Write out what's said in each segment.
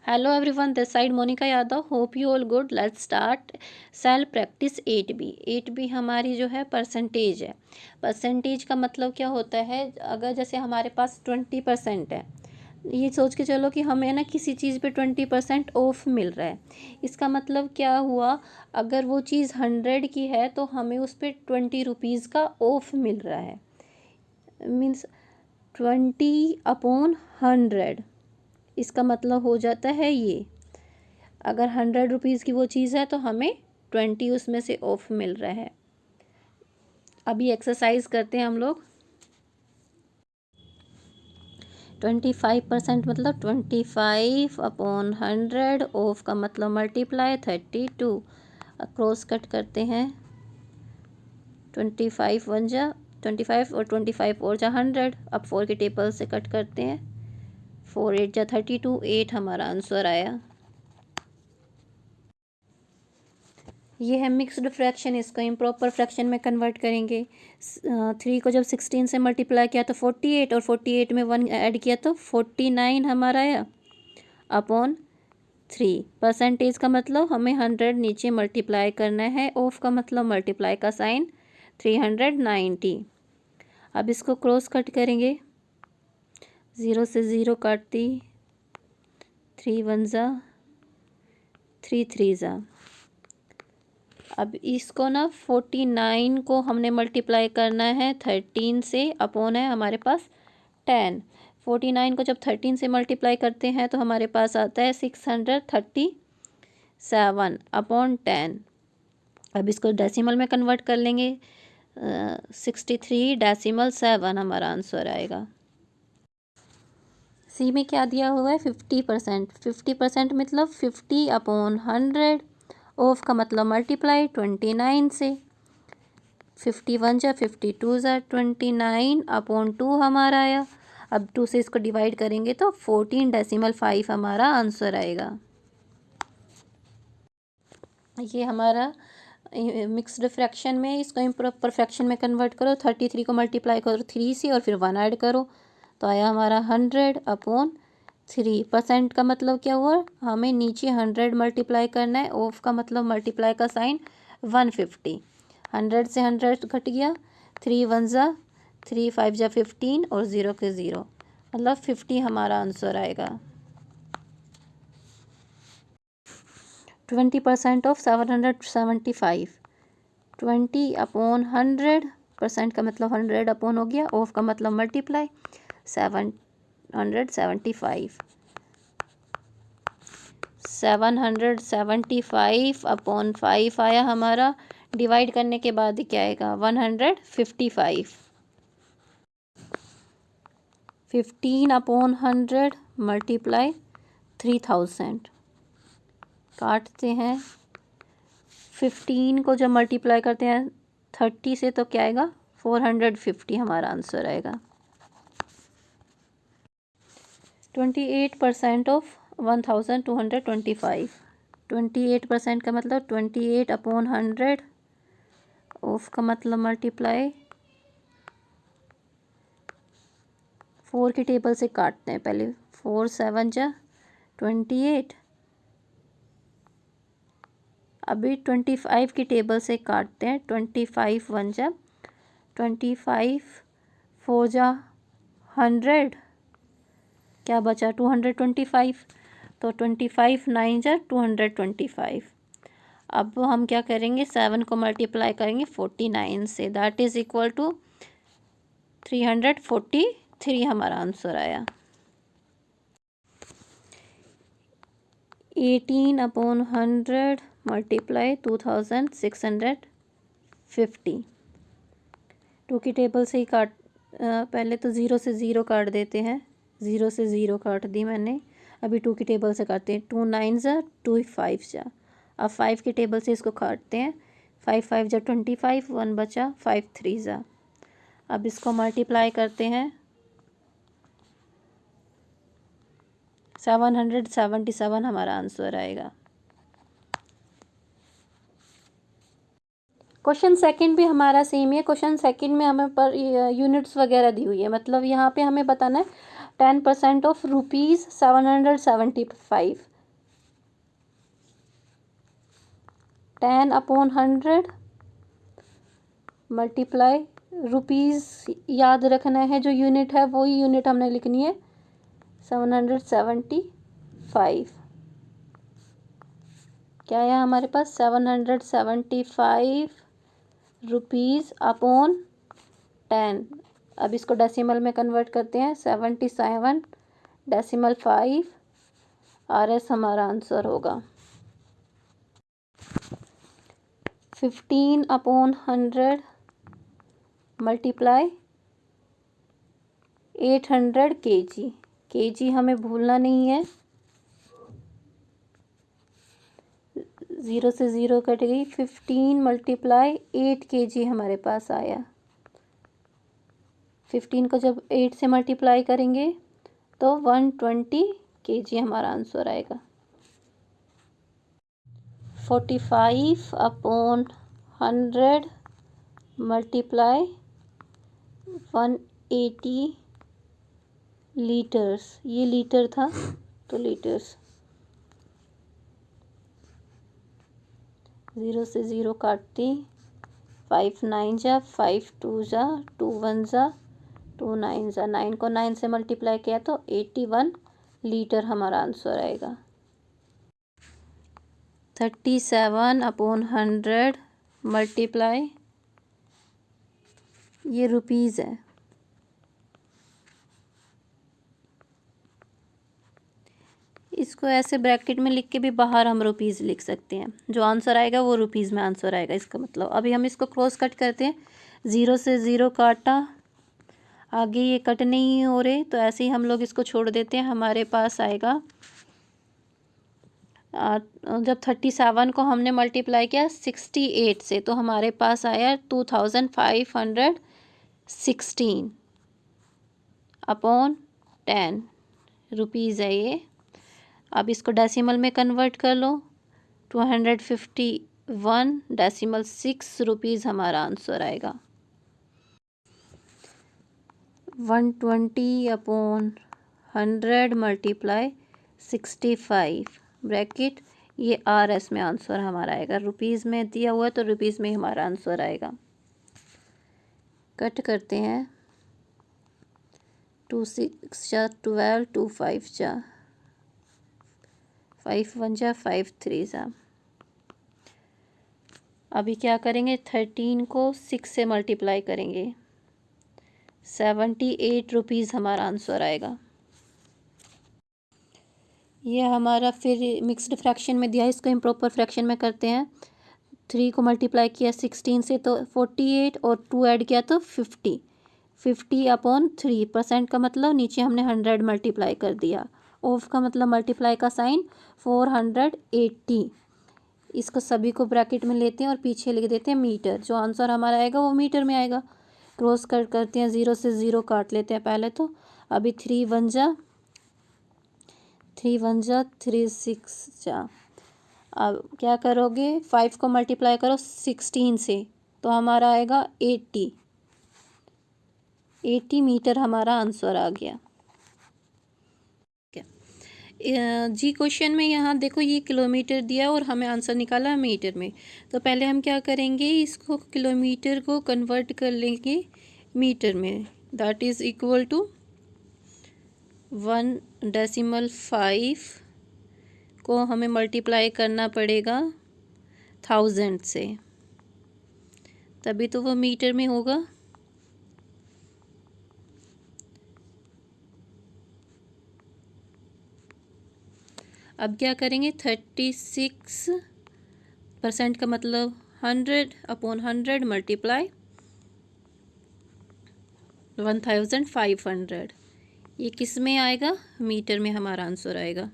Hello everyone, this side Monica Yadav. Hope you all good. Let's start self practice 8B. 8B हमारी जो है percentage है. Percentage का मतलब क्या होता है, अगर जैसे हमारे पास 20% है, ये सोच के चलो कि हमें ना किसी चीज़ पे 20% ऑफ मिल रहा है. इसका मतलब क्या हुआ, अगर वो चीज़ 100 की है तो हमें उस पर 20 रुपीज़ का ऑफ मिल रहा है. मीन्स 20/100. इसका मतलब हो जाता है ये, अगर 100 रुपीज़ की वो चीज़ है तो हमें 20 उसमें से ऑफ मिल रहा है. अभी एक्सरसाइज करते हैं हम लोग. 25% मतलब 25/100. ऑफ का मतलब मल्टीप्लाई 32. क्रॉस कट करते हैं. 25 1 जा 25 और 25 और जा 100. अब 4 के टेबल से कट करते हैं. 4 8 जा 32. 8 हमारा आंसर आया. ये है मिक्स्ड फ्रैक्शन. इसको इम्प्रॉपर फ्रैक्शन में कन्वर्ट करेंगे. 3 को जब 16 से मल्टीप्लाई किया तो 48, और 48 में 1 ऐड किया तो 49 हमारा आया अपॉन 3. परसेंटेज का मतलब हमें 100 नीचे मल्टीप्लाई करना है. ऑफ का मतलब मल्टीप्लाई का साइन 390. अब इसको क्रॉस कट करेंगे. 0 से 0 काट दी. 3 1 जा 3 3 जा. अब इसको ना 49 को हमने मल्टीप्लाई करना है 13 से. अपॉन है हमारे पास 10. 49 को जब 13 से मल्टीप्लाई करते हैं तो हमारे पास आता है 637 अपॉन 10. अब इसको डेसिमल में कन्वर्ट कर लेंगे. 63.7 हमारा आंसर आएगा. सी में क्या दिया हुआ है, 50%. 50% मतलब 50/100. ऑफ का मतलब मल्टीप्लाई 29 से. 51 जा 52 जा 29/2 हमारा आया. अब 2 से इसको डिवाइड करेंगे तो 14.5 हमारा आंसर आएगा. ये हमारा मिक्स्ड फ्रैक्शन में. इसको इम्प्रॉपर फ्रैक्शन में कन्वर्ट करो. 33 को मल्टीप्लाई करो 3 से और फिर 1 ऐड करो तो आया हमारा 100/3. परसेंट का मतलब क्या हुआ, हमें नीचे 100 मल्टीप्लाई करना है. ऑफ का मतलब मल्टीप्लाई का साइन 150. 100 से 100 घट गया. 3 1 जा 3 5 जा 15 और 0 के 0 मतलब 50 हमारा आंसर आएगा. 20% ऑफ 775. 20/100. परसेंट का मतलब 100 अपॉन हो गया. ऑफ का मतलब मल्टीप्लाई 775. 775/5 आया हमारा. डिवाइड करने के बाद क्या आएगा, 155. 15/100 मल्टीप्लाई 3000. काटते हैं. 15 को जब मल्टीप्लाई करते हैं 30 से तो क्या आएगा, 450 हमारा आंसर आएगा. 28% ऑफ 1225. 28% का मतलब 28/100. ऑफ का मतलब मल्टीप्लाई 4 के टेबल से काटते हैं पहले. 4 7 जा 28. अभी 25 की टेबल से काटते हैं. 25 1 जा 25. 4 जा 100. क्या बचा, 225. तो 25 9 जा 225. अब हम क्या करेंगे, 7 को मल्टीप्लाई करेंगे 49 से. दैट इज़ इक्वल टू 343 हमारा आंसर आया. 18/100 मल्टीप्लाई 2650. 2 की टेबल से ही काट, पहले तो 0 से 0 काट देते हैं. 0 से 0 काट दी मैंने. अभी 2 की टेबल से काटते हैं. 2 9 जा 2 5 जा. अब 5 की टेबल से इसको काटते हैं. 5 5 जा 25. 1 बचा. 5 3 जा. अब इसको मल्टीप्लाई करते हैं. 777 हमारा आंसर आएगा. क्वेश्चन सेकंड भी हमारा सेम है. क्वेश्चन सेकंड में हमें पर यूनिट्स वगैरह दी हुई है. मतलब यहाँ पे हमें बताना है 10% ऑफ ₹775. 10/100 मल्टीप्लाई रुपीज़, याद रखना है जो यूनिट है वही यूनिट हमने लिखनी है 775। क्या है हमारे पास 775 रुपीज़ अपॉन 10। अब इसको डेसिमल में कन्वर्ट करते हैं 77.5 RS हमारा आंसर होगा। 15/100 मल्टीप्लाई 800 kg। kg हमें भूलना नहीं है, 0 से 0 कट गई। 15 मल्टीप्लाई 8 kg हमारे पास आया। 15 को जब 8 से मल्टीप्लाई करेंगे तो 120 kg हमारा आंसर आएगा। 45/100 मल्टीप्लाई 180 लीटर्स, ये लीटर था तो लीटर्स, 0 से 0 काटती, 5 9 जा 5 2 जा 2 1 जा 2 9 जा, 9 को 9 से मल्टीप्लाई किया तो 81 लीटर हमारा आंसर आएगा। 37/100 मल्टीप्लाई, ये रुपीज़ है, इसको ऐसे ब्रैकेट में लिख के भी बाहर हम रुपीज़ लिख सकते हैं। जो आंसर आएगा वो रुपीज़ में आंसर आएगा, इसका मतलब। अभी हम इसको क्रॉस कट करते हैं, 0 से 0 काटा, आगे ये कट नहीं हो रहे तो ऐसे ही हम लोग इसको छोड़ देते हैं। हमारे पास आएगा जब 37 को हमने मल्टीप्लाई किया 68 से तो हमारे पास आया 2516 अपॉन 10 रुपीज़ है ये। अब इसको डेसिमल में कन्वर्ट कर लो, 251.6 रुपीज़ हमारा आंसर आएगा। 120/100 मल्टीप्लाई 65 ब्रैकेट, ये RS में आंसर हमारा आएगा। रुपीज़ में दिया हुआ है तो रुपीज़ में हमारा आंसर आएगा। कट करते हैं, 2 6 जा 12, 2 5 जा 5 1 जा 5 3 जा। अभी क्या करेंगे, 13 को 6 से मल्टीप्लाई करेंगे, 78 रुपीज़ हमारा आंसर आएगा। ये हमारा फिर मिक्स्ड फ्रैक्शन में दिया है, इसको इम्प्रॉपर फ्रैक्शन में करते हैं। 3 को मल्टीप्लाई किया 16 से तो 48 और 2 ऐड किया तो 50। 50/3 परसेंट का मतलब नीचे हमने 100 मल्टीप्लाई कर दिया। ऑफ का मतलब मल्टीप्लाई का साइन 480। इसको सभी को ब्रैकेट में लेते हैं और पीछे लिख देते हैं मीटर। जो आंसर हमारा आएगा वो मीटर में आएगा। क्रॉस कट करते हैं, 0 से 0 काट लेते हैं पहले तो। अभी 3 1 जा 3 6 जा। अब क्या करोगे, 5 को मल्टीप्लाई करो 16 से तो हमारा आएगा 80 मीटर हमारा आंसर आ गया। जी क्वेश्चन में यहाँ देखो ये किलोमीटर दिया और हमें आंसर निकाला है मीटर में। तो पहले हम क्या करेंगे, इसको किलोमीटर को कन्वर्ट कर लेंगे मीटर में। दैट इज़ इक्वल टू 1.5 को हमें मल्टीप्लाई करना पड़ेगा 1000 से, तभी तो वो मीटर में होगा। अब क्या करेंगे, 36% का मतलब 100/100 मल्टीप्लाई 1500। ये किस में आएगा, मीटर में हमारा आंसर आएगा।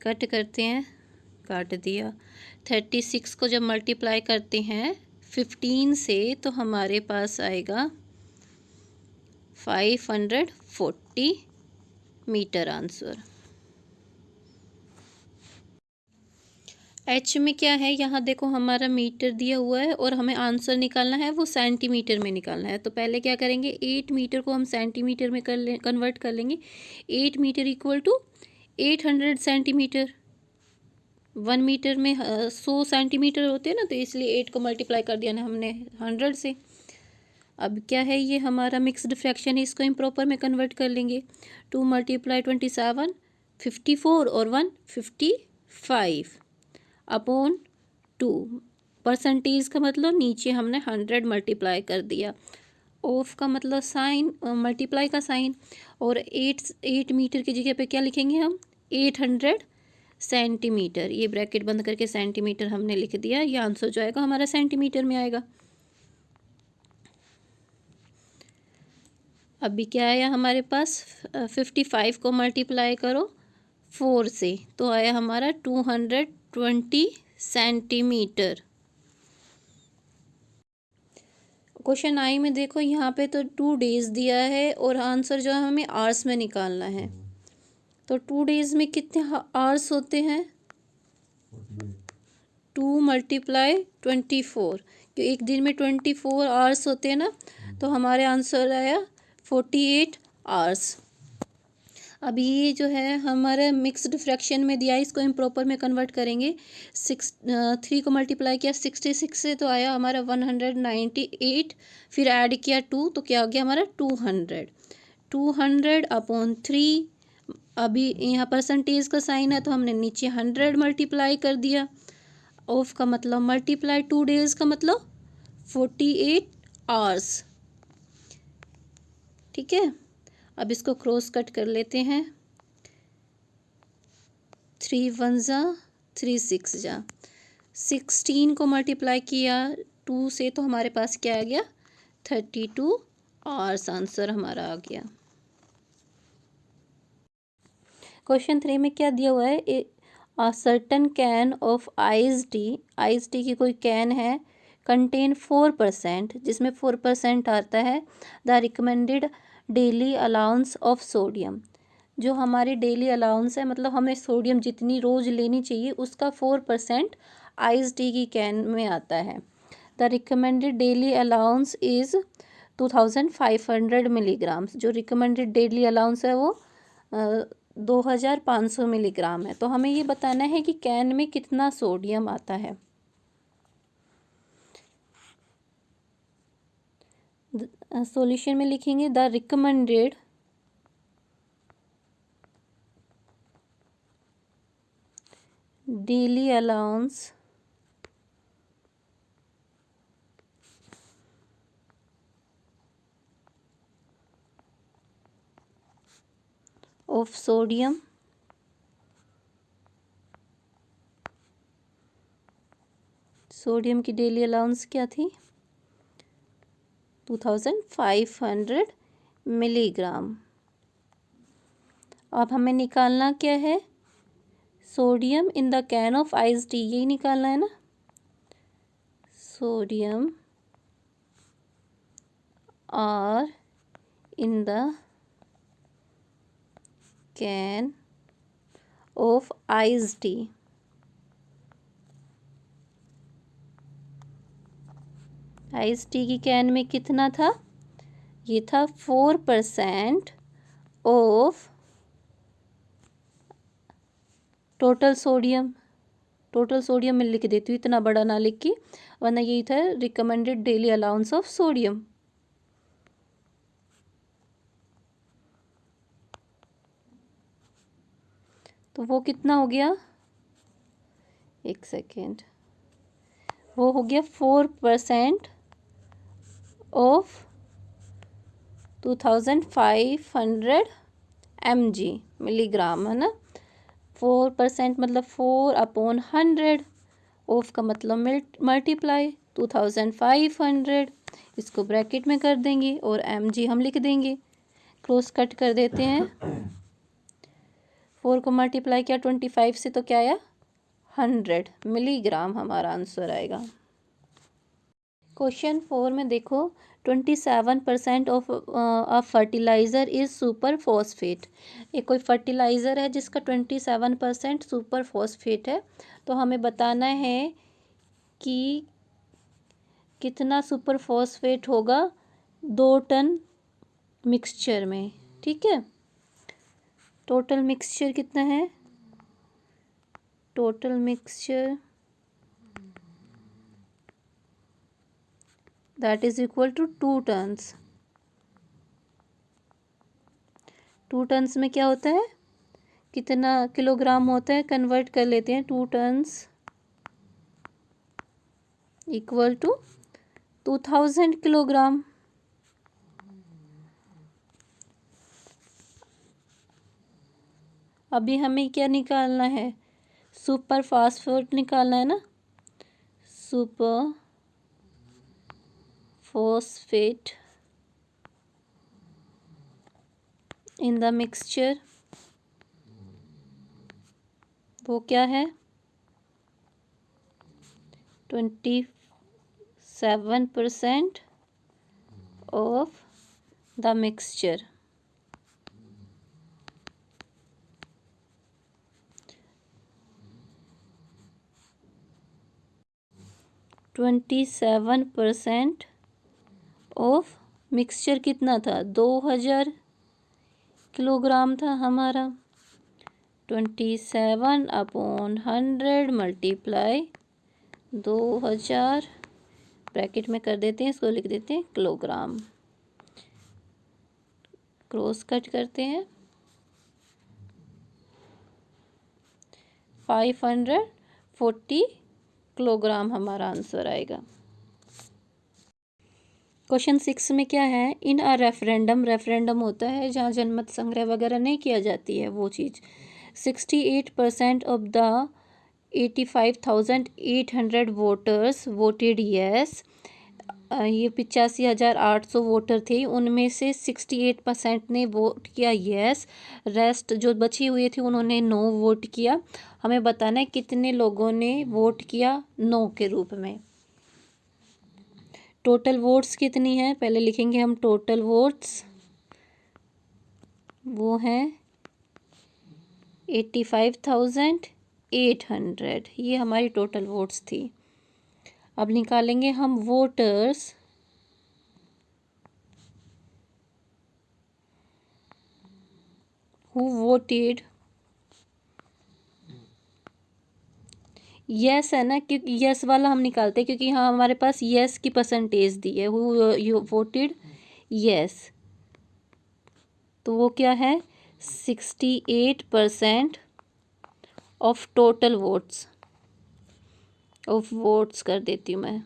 कट करते हैं, काट दिया। 36 को जब मल्टीप्लाई करते हैं 15 से तो हमारे पास आएगा 540 मीटर आंसर। एच में क्या है, यहाँ देखो हमारा मीटर दिया हुआ है और हमें आंसर निकालना है वो सेंटीमीटर में निकालना है। तो पहले क्या करेंगे, 8 मीटर को हम सेंटीमीटर में कन्वर्ट कर लेंगे। 8 metre equal to 800 centimetre. 1 metre में 100 सेंटीमीटर होते हैं ना, तो इसलिए 8 को मल्टीप्लाई कर दिया ना हमने 100 से। अब क्या है, ये हमारा मिक्स्ड फ्रैक्शन है, इसको इम्प्रॉपर में कन्वर्ट कर लेंगे। 2 × 27 54 और 1 55 अपॉन 2। परसेंटेज का मतलब नीचे हमने 100 मल्टीप्लाई कर दिया। ऑफ का मतलब साइन, मल्टीप्लाई का साइन। और 8 मीटर की जगह पे क्या लिखेंगे हम, 800 सेंटीमीटर। ये ब्रैकेट बंद करके सेंटीमीटर हमने लिख दिया। ये आंसर जो आएगा हमारा सेंटीमीटर में आएगा। अभी क्या आया हमारे पास, 55 को मल्टीप्लाई करो 4 से, तो आया हमारा 220 सेंटीमीटर। क्वेश्चन आई में देखो, यहाँ पे तो 2 डेज दिया है और आंसर जो है हमें आवर्स में निकालना है। तो 2 डेज में कितने आवर्स होते हैं, 2 × 24, क्योंकि एक दिन में 24 आवर्स होते हैं ना, तो हमारे आंसर आया 48 आवर्स। अभी ये जो है हमारे मिक्स्ड फ्रैक्शन में दिया है, इसको इम्प्रॉपर में कन्वर्ट करेंगे। 3 को मल्टीप्लाई किया 66 से, तो आया हमारा 198। फिर ऐड किया 2, तो क्या हो गया हमारा 200 अपॉन 3। अभी यहाँ परसेंटेज का साइन है, तो हमने नीचे 100 मल्टीप्लाई कर दिया। ऑफ का मतलब मल्टीप्लाई 2 डेज का मतलब 48 आवर्स। ठीक है, अब इसको क्रॉस कट कर लेते हैं। 3 1 जा 3 6 जा, 16 को मल्टीप्लाई किया 2 से, तो हमारे पास क्या आ गया 32 आवर्स। आंसर हमारा आ गया। क्वेश्चन 3 में क्या दिया हुआ है, a certain can of ice tea की कोई कैन है, कंटेन 4%, जिसमें 4% आता है, the recommended daily allowance of sodium. जो हमारी डेली अलाउंस है, मतलब हमें सोडियम जितनी रोज़ लेनी चाहिए उसका 4% आइस टी की कैन में आता है। The recommended daily allowance is 2500 milligrams. जो रिकमेंडेड डेली अलाउंस है वो 2500 मिलीग्राम है। तो हमें ये बताना है कि कैन में कितना सोडियम आता है। सॉल्यूशन में लिखेंगे, the recommended daily allowance of sodium की डेली अलाउंस क्या थी, 2500 मिलीग्राम। अब हमें निकालना क्या है, sodium in the can of ice tea, यही निकालना है ना। Sodium are in the can of ice tea. Ice tea की कैन में कितना था, ये था 4% ऑफ टोटल सोडियम। में लिख देती हूँ, इतना बड़ा ना लिख के, वरना यही था recommended daily allowance of sodium. तो वो कितना हो गया, एक सेकेंड, वो हो गया 4% ऑफ 2500 mg मिलीग्राम, है ना। 4% मतलब 4/100। ऑफ का मतलब मल्टीप्लाई 2500, इसको ब्रैकेट में कर देंगे और mg हम लिख देंगे। क्लोज कट कर देते हैं। 4 को मल्टीप्लाई किया 25 से, तो क्या आया 100 मिलीग्राम हमारा आंसर आएगा। क्वेश्चन 4 में देखो, 27% of fertiliser is super phosphate. एक कोई फर्टिलाइज़र है जिसका 27% सुपर फॉस्फेट है, तो हमें बताना है कि कितना सुपर फॉस्फेट होगा 2 टन मिक्सचर में। ठीक है, टोटल मिक्सचर कितना है total mixture that is equal to 2 tons. 2 tons में क्या होता है, कितना किलोग्राम होता है, कन्वर्ट कर लेते हैं। 2 टन्स इक्वल टू 2000 किलोग्राम। अभी हमें क्या निकालना है, सुपर फास्फेट निकालना है ना, super phosphate in the mixture. वो क्या है, 27% of the mixture. Twenty 27% of mixture कितना था, 2000 किलोग्राम था हमारा। 27/100 मल्टीप्लाई 2000, ब्रैकेट में कर देते हैं, इसको लिख देते हैं किलोग्राम, क्रॉस कट करते हैं। 540 किलोग्राम हमारा आंसर आएगा। क्वेश्चन 6 में क्या है, इन अ रेफरेंडम, रेफरेंडम होता है जहाँ जनमत संग्रह वगैरह नहीं किया जाती है वो चीज़। 68% of the 85,800 voters voted yes. ये 85,800 वोटर थे, उनमें से 68% ने वोट किया येस, रेस्ट जो बची हुई थी उन्होंने नो वोट किया। हमें बताना है कितने लोगों ने वोट किया नो के रूप में। टोटल वोट्स कितनी है, पहले लिखेंगे हम टोटल वोट्स, वो हैं 85,800, ये हमारी टोटल वोट्स थी। अब निकालेंगे हम वोटर्स हु वोटेड यस है ना, क्योंकि यस वाला हम निकालते हैं क्योंकि हाँ हमारे पास यस की परसेंटेज दी है, हु यू वोटेड यस, तो वो क्या है 68% of total votes, of votes कर देती हूँ मैं।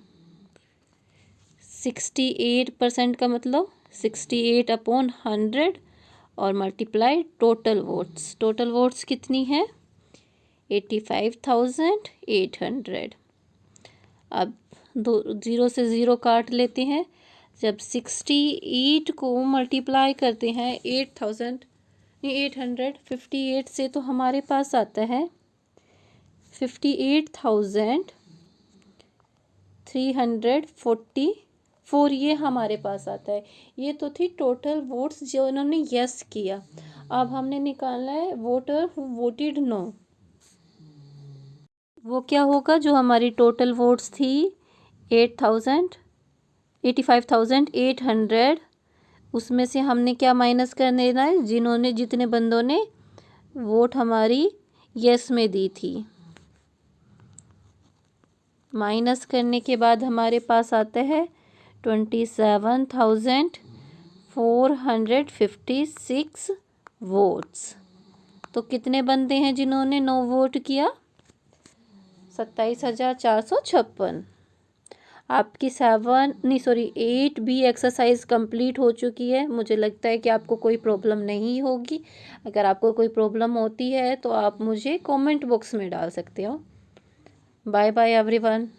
68% का मतलब 68/100 और multiply total votes. Total votes कितनी है 85,800। अब 0 से 0 काट लेते हैं। जब 68 को मल्टीप्लाई करते हैं 8,858 से तो हमारे पास आता है 58,344, ये हमारे पास आता है। ये तो थी टोटल वोट्स जो उन्होंने यस किया। अब हमने निकालना है वोटर हु वोटेड नो। वो क्या होगा, जो हमारी टोटल वोट्स थी 85,800, उसमें से हमने क्या माइनस कर देना है, जिन्होंने जितने बंदों ने वोट हमारी यस में दी थी। माइनस करने के बाद हमारे पास आता है 27,456 वोट्स। तो कितने बंदे हैं जिन्होंने नो वोट किया, 27,456। आपकी 8B एक्सरसाइज कंप्लीट हो चुकी है। मुझे लगता है कि आपको कोई प्रॉब्लम नहीं होगी। अगर आपको कोई प्रॉब्लम होती है तो आप मुझे कमेंट बॉक्स में डाल सकते हो। Bye bye everyone.